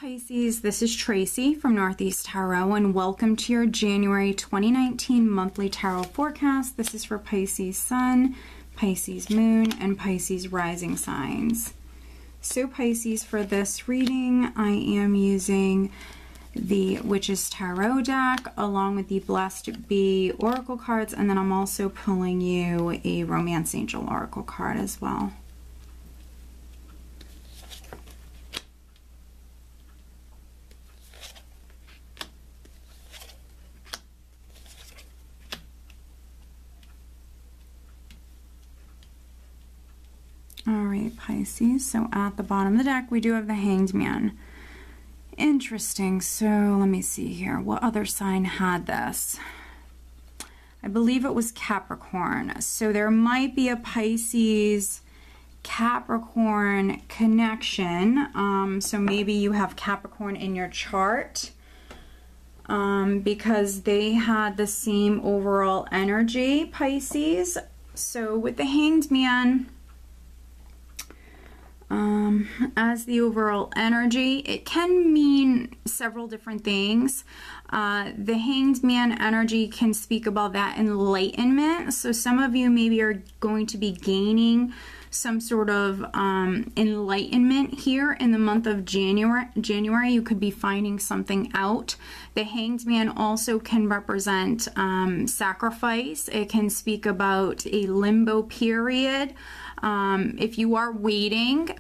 Pisces, this is Tracy from Northeast Tarot, and welcome to your January 2019 monthly tarot forecast. This is for Pisces Sun, Pisces Moon, and Pisces Rising signs. So Pisces, for this reading, I am using the Witch's Tarot deck along with the Blessed Bee Oracle cards, and then I'm also pulling you a Romance Angel Oracle card as well. Alright, Pisces, so at the bottom of the deck we do have the Hanged Man. Interesting, so let me see here. What other sign had this? I believe it was Capricorn. So there might be a Pisces Capricorn connection. So maybe you have Capricorn in your chart because they had the same overall energy, Pisces. So with the Hanged Man, as the overall energy, it can mean several different things. The Hanged Man energy can speak about that enlightenment. So some of you maybe are going to be gaining some sort of enlightenment here in the month of January. You could be finding something out. The Hanged Man also can represent sacrifice. It can speak about a limbo period. If you are waiting,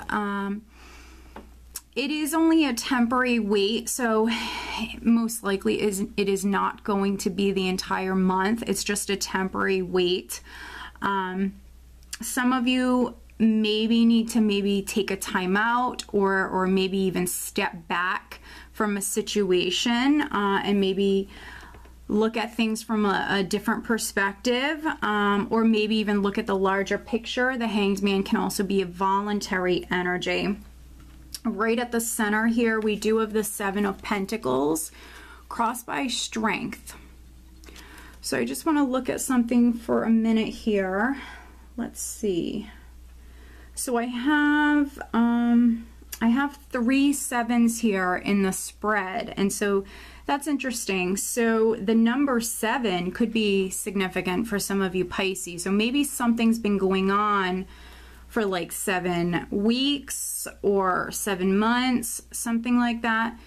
it is only a temporary wait, so most likely it is not going to be the entire month. It's just a temporary wait. Some of you maybe need to take a time out or maybe even step back from a situation and maybe look at things from a different perspective, or maybe even look at the larger picture. The Hanged Man can also be a voluntary energy. Right at the center here, we do have the Seven of Pentacles, crossed by Strength. So I just want to look at something for a minute here. Let's see. So I have 3 sevens here in the spread, and so that's interesting. So the number 7 could be significant for some of you Pisces. So maybe something's been going on for like 7 weeks or 7 months, something like that.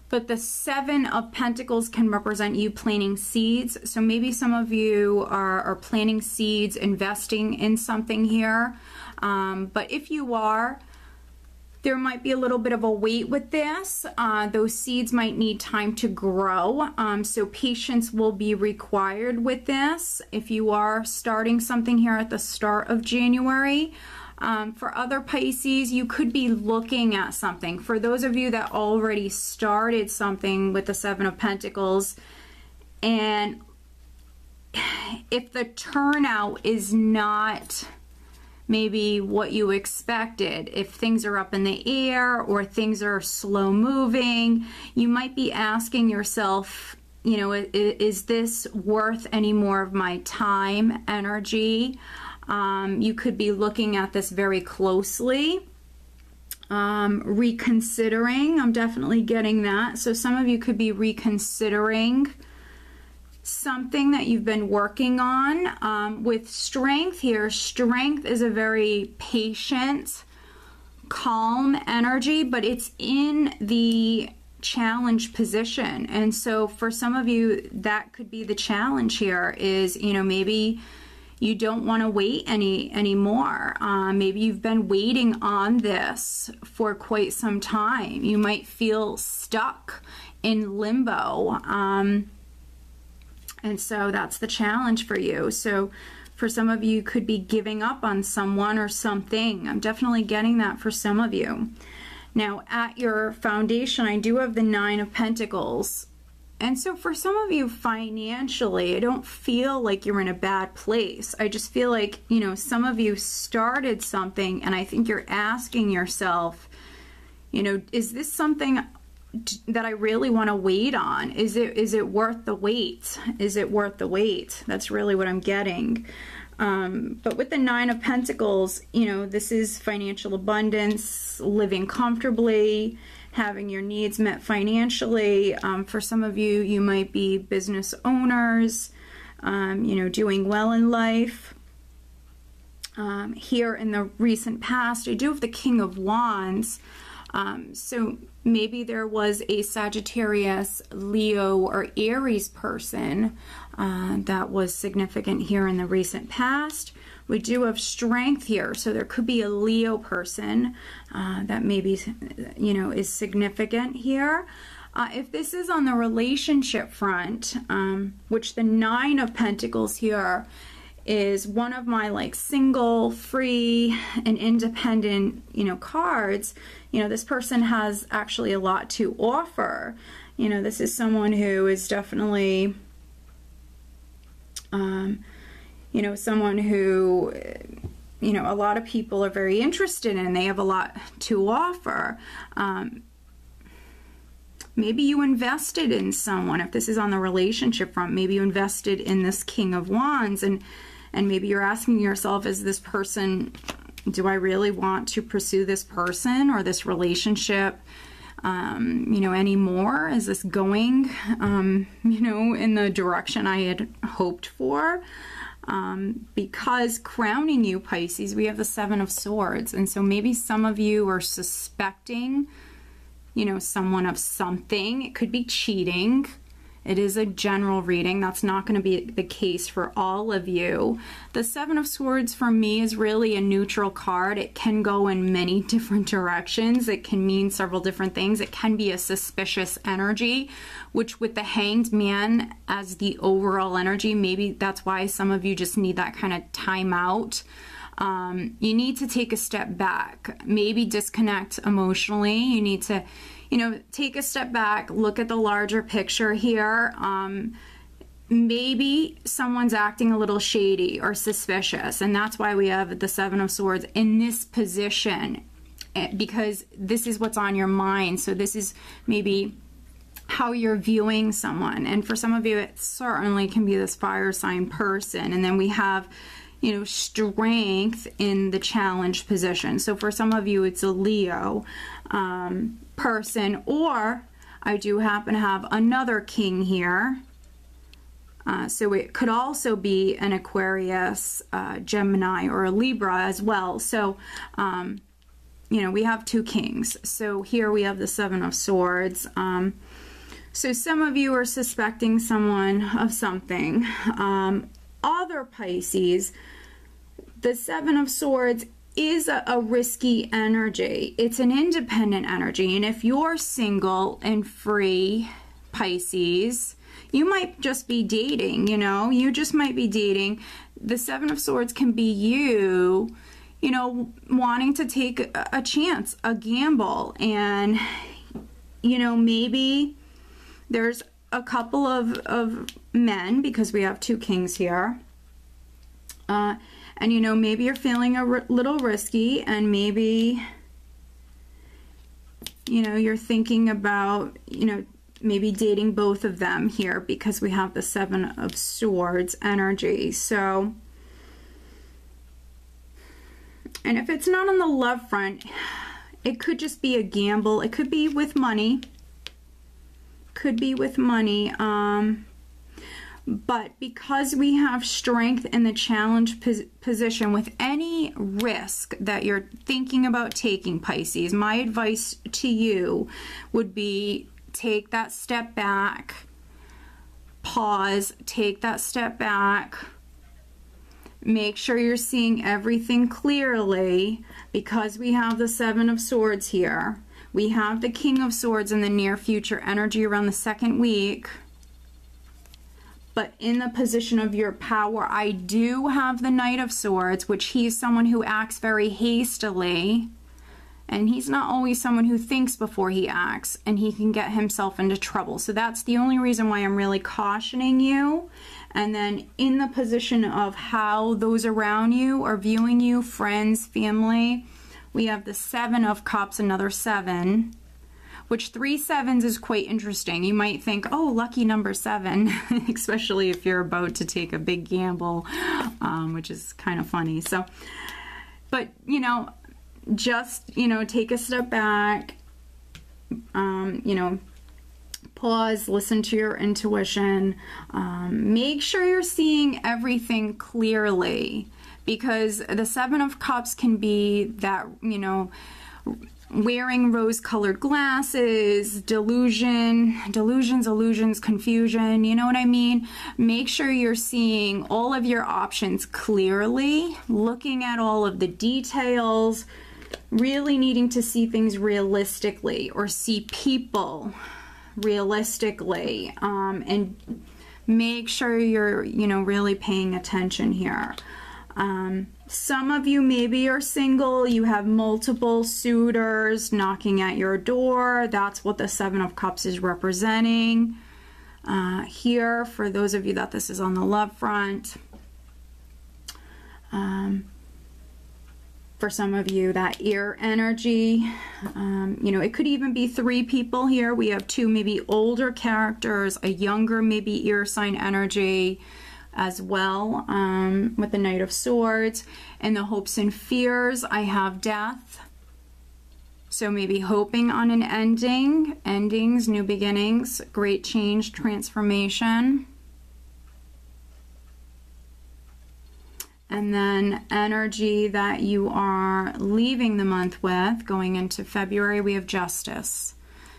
But the 7 of Pentacles can represent you planting seeds. So maybe some of you are planting seeds, investing in something here. But if you are, there might be a little bit of a wait with this. Those seeds might need time to grow. So patience will be required with this if you are starting something here at the start of January. For other Pisces, you could be looking at something. For those of you that already started something with the Seven of Pentacles, and if the turnout is not maybe what you expected, if things are up in the air or things are slow moving, you might be asking yourself, you know, is this worth any more of my time, energy? You could be looking at this very closely, reconsidering. I'm definitely getting that. So some of you could be reconsidering something that you've been working on. With Strength here, Strength is a very patient, calm energy, but it's in the challenge position. And so for some of you, that could be the challenge here is, you know, maybe you don't want to wait anymore. Maybe you've been waiting on this for quite some time. You might feel stuck in limbo. And so that's the challenge for you. So for some of you, could be giving up on someone or something. I'm definitely getting that for some of you. Now at your foundation, I do have the Nine of Pentacles. And so for some of you financially, I don't feel like you're in a bad place. I just feel like, you know, some of you started something and I think you're asking yourself, you know, is this something that I really want to wait on? Is it worth the wait? Is it worth the wait? That's really what I'm getting. But with the Nine of Pentacles, you know, this is financial abundance, living comfortably, having your needs met financially. For some of you, you might be business owners, you know, doing well in life. Here in the recent past, I do have the King of Wands. So maybe there was a Sagittarius, Leo, or Aries person that was significant here in the recent past. We do have strength here, so there could be a Leo person that maybe, you know, is significant here. If this is on the relationship front, which the Nine of Pentacles here is one of my like single, free, and independent, you know, cards. You know, this person has actually a lot to offer. You know, this is someone who is definitely, you know, someone who, you know, a lot of people are very interested in. They have a lot to offer. Maybe you invested in someone. If this is on the relationship front, maybe you invested in this King of Wands, and maybe you're asking yourself, is this person, do I really want to pursue this person or this relationship, you know, anymore? Is this going, you know, in the direction I had hoped for? Because crowning you, Pisces, we have the Seven of Swords. And so maybe some of you are suspecting, you know, someone of something. It could be cheating. It is a general reading. That's not going to be the case for all of you. The Seven of Swords for me is really a neutral card. It can go in many different directions. It can mean several different things. It can be a suspicious energy, which with the Hanged Man as the overall energy, maybe that's why some of you just need that kind of time out. You need to take a step back, maybe disconnect emotionally. You need to, you know, take a step back, look at the larger picture here. Maybe someone's acting a little shady or suspicious, and that's why we have the Seven of Swords in this position, because this is what's on your mind. So this is maybe how you're viewing someone. And for some of you, it certainly can be this fire sign person. And then we have, you know, strength in the challenge position. So for some of you, it's a Leo person, or I do happen to have another king here. So it could also be an Aquarius, Gemini, or a Libra as well. So, you know, we have two kings. So here we have the Seven of Swords. So some of you are suspecting someone of something. Other Pisces, the Seven of Swords is a risky energy. It's an independent energy. And if you're single and free, Pisces, you might just be dating, you know, you just might be dating. The Seven of Swords can be you, you know, wanting to take a chance, a gamble. And, you know, maybe there's a couple of men, because we have two kings here. And, you know, maybe you're feeling a little risky, and maybe, you know, you're thinking about, you know, maybe dating both of them here, because we have the Seven of Swords energy. So, and if it's not on the love front, it could just be a gamble. It could be with money. Could be with money. But because we have strength in the challenge position, with any risk that you're thinking about taking, Pisces, my advice to you would be take that step back, pause, take that step back, make sure you're seeing everything clearly, because we have the Seven of Swords here. We have the King of Swords in the near future energy around the second week. But in the position of your power, I do have the Knight of Swords, which he's someone who acts very hastily. And he's not always someone who thinks before he acts, and he can get himself into trouble. So that's the only reason why I'm really cautioning you. And then in the position of how those around you are viewing you, friends, family, we have the Seven of Cups, another 7. Which 3 sevens is quite interesting. You might think, oh, lucky number 7, especially if you're about to take a big gamble, which is kind of funny. So, but, you know, just, you know, take a step back, you know, pause, listen to your intuition. Make sure you're seeing everything clearly, because the Seven of Cups can be that, you know, wearing rose-colored glasses, illusions, confusion, you know what I mean? Make sure you're seeing all of your options clearly, looking at all of the details, really needing to see things realistically, or see people realistically, and make sure you're, you know, really paying attention here. Some of you maybe are single, you have multiple suitors knocking at your door. That's what the Seven of Cups is representing here, for those of you that this is on the love front. For some of you, that air energy, you know, it could even be 3 people here. We have 2 maybe older characters, a younger maybe air sign energy as well, with the Knight of Swords. And the hopes and fears, I have death. So maybe hoping on an ending, endings, new beginnings, great change, transformation. And then energy that you are leaving the month with, going into February, we have justice.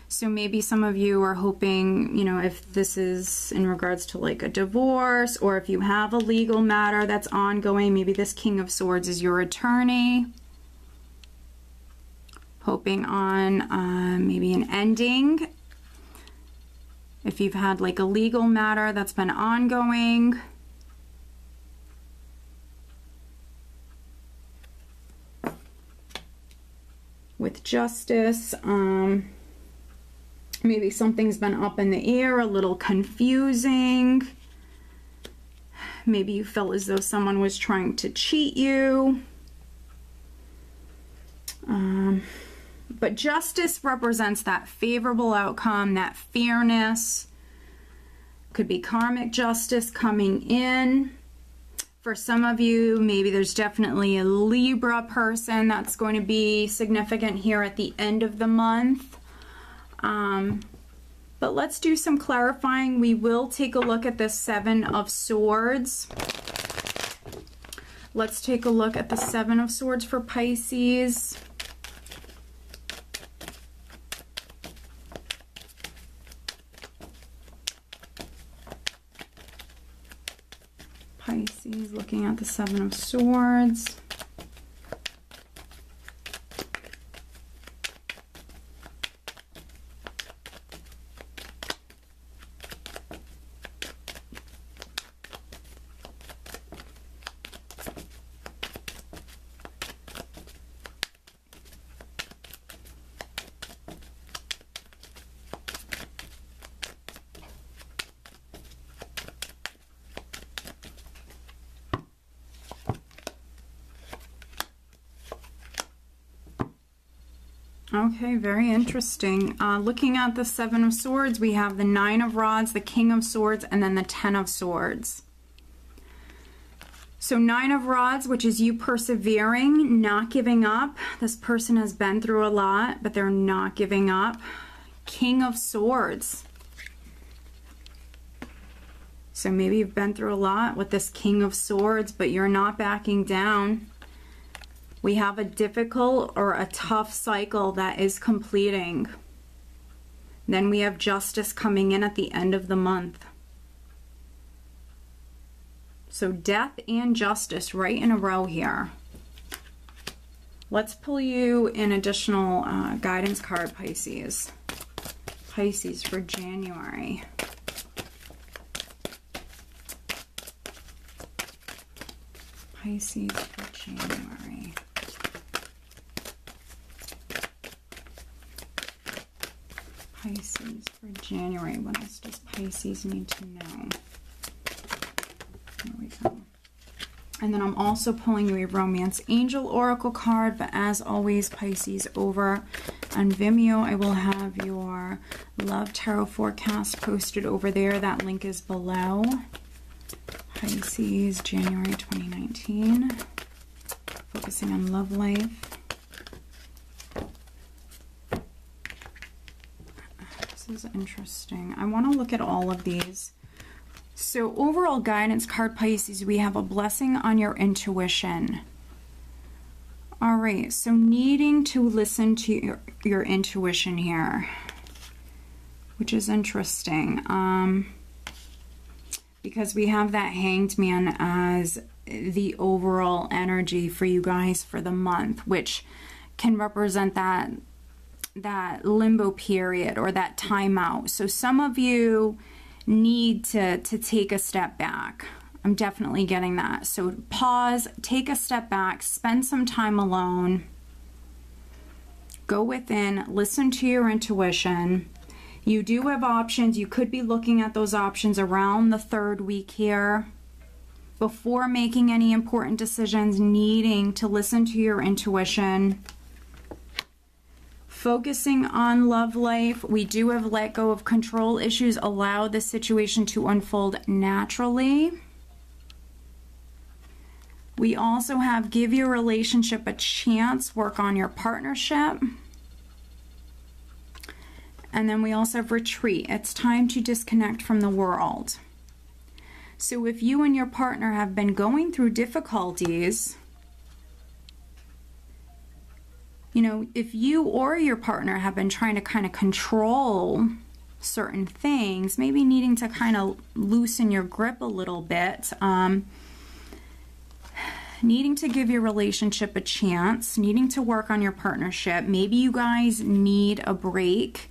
So maybe some of you are hoping, you know, if this is in regards to like a divorce, or if you have a legal matter that's ongoing, maybe this King of Swords is your attorney. Hoping on maybe an ending. If you've had like a legal matter that's been ongoing. With justice, maybe something's been up in the air, a little confusing. Maybe you felt as though someone was trying to cheat you. But justice represents that favorable outcome, that fairness. Could be karmic justice coming in. For some of you, maybe there's definitely a Libra person that's going to be significant here at the end of the month. But let's do some clarifying. We will take a look at the Seven of Swords. Let's take a look at the Seven of Swords for Pisces. Pisces, looking at the Seven of Swords. Okay, very interesting. Looking at the Seven of Swords, we have the Nine of Rods, the King of Swords, and then the Ten of Swords. So Nine of Rods, which is you persevering, not giving up. This person has been through a lot, but they're not giving up. King of Swords. So maybe you've been through a lot with this King of Swords, but you're not backing down. We have a difficult or a tough cycle that is completing. Then we have justice coming in at the end of the month. So death and justice right in a row here. Let's pull you an additional guidance card, Pisces. Pisces for January. Pisces for January. Pisces for January. What else does Pisces need to know? There we go. And then I'm also pulling you a Romance Angel Oracle card, but as always, Pisces, over on Vimeo, I will have your Love Tarot forecast posted over there. That link is below. Pisces, January 2019. Focusing on love life. is interesting. I want to look at all of these. So overall guidance card, Pisces, we have a blessing on your intuition. All right, so needing to listen to your intuition here, which is interesting, because we have that Hanged Man as the overall energy for you guys for the month, which can represent that limbo period or that timeout. So some of you need to take a step back. I'm definitely getting that. So pause, take a step back, spend some time alone, go within, listen to your intuition. You do have options. You could be looking at those options around the 3rd week here. Before making any important decisions, needing to listen to your intuition. Focusing on love life. We do have let go of control issues. Allow the situation to unfold naturally. We also have give your relationship a chance. Work on your partnership. And then we also have retreat. It's time to disconnect from the world. So if you and your partner have been going through difficulties, you know, if you or your partner have been trying to kind of control certain things, maybe needing to kind of loosen your grip a little bit, needing to give your relationship a chance, needing to work on your partnership, maybe you guys need a break,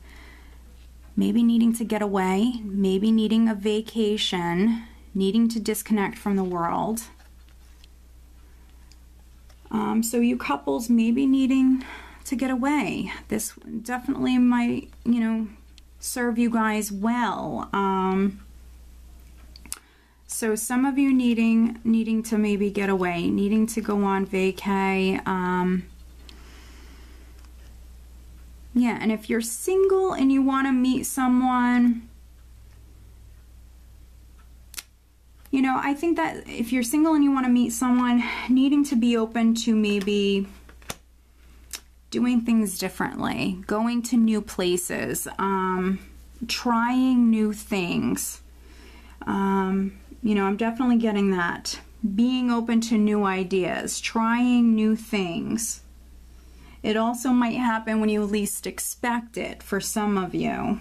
maybe needing to get away, maybe needing a vacation, needing to disconnect from the world. So you couples maybe needing to get away. This definitely might, you know, serve you guys well. So some of you needing to maybe get away, needing to go on vacay. Yeah, and if you're single and you want to meet someone, you know, I think that if you're single and you want to meet someone, needing to be open to maybe doing things differently, going to new places, trying new things. You know, I'm definitely getting that. Being open to new ideas, trying new things. It also might happen when you least expect it for some of you.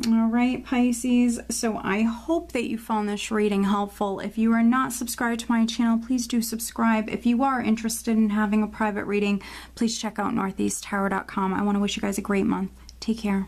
All right, Pisces. So I hope that you found this reading helpful. If you are not subscribed to my channel, please do subscribe. If you are interested in having a private reading, please check out northeasttarot.com. I want to wish you guys a great month. Take care.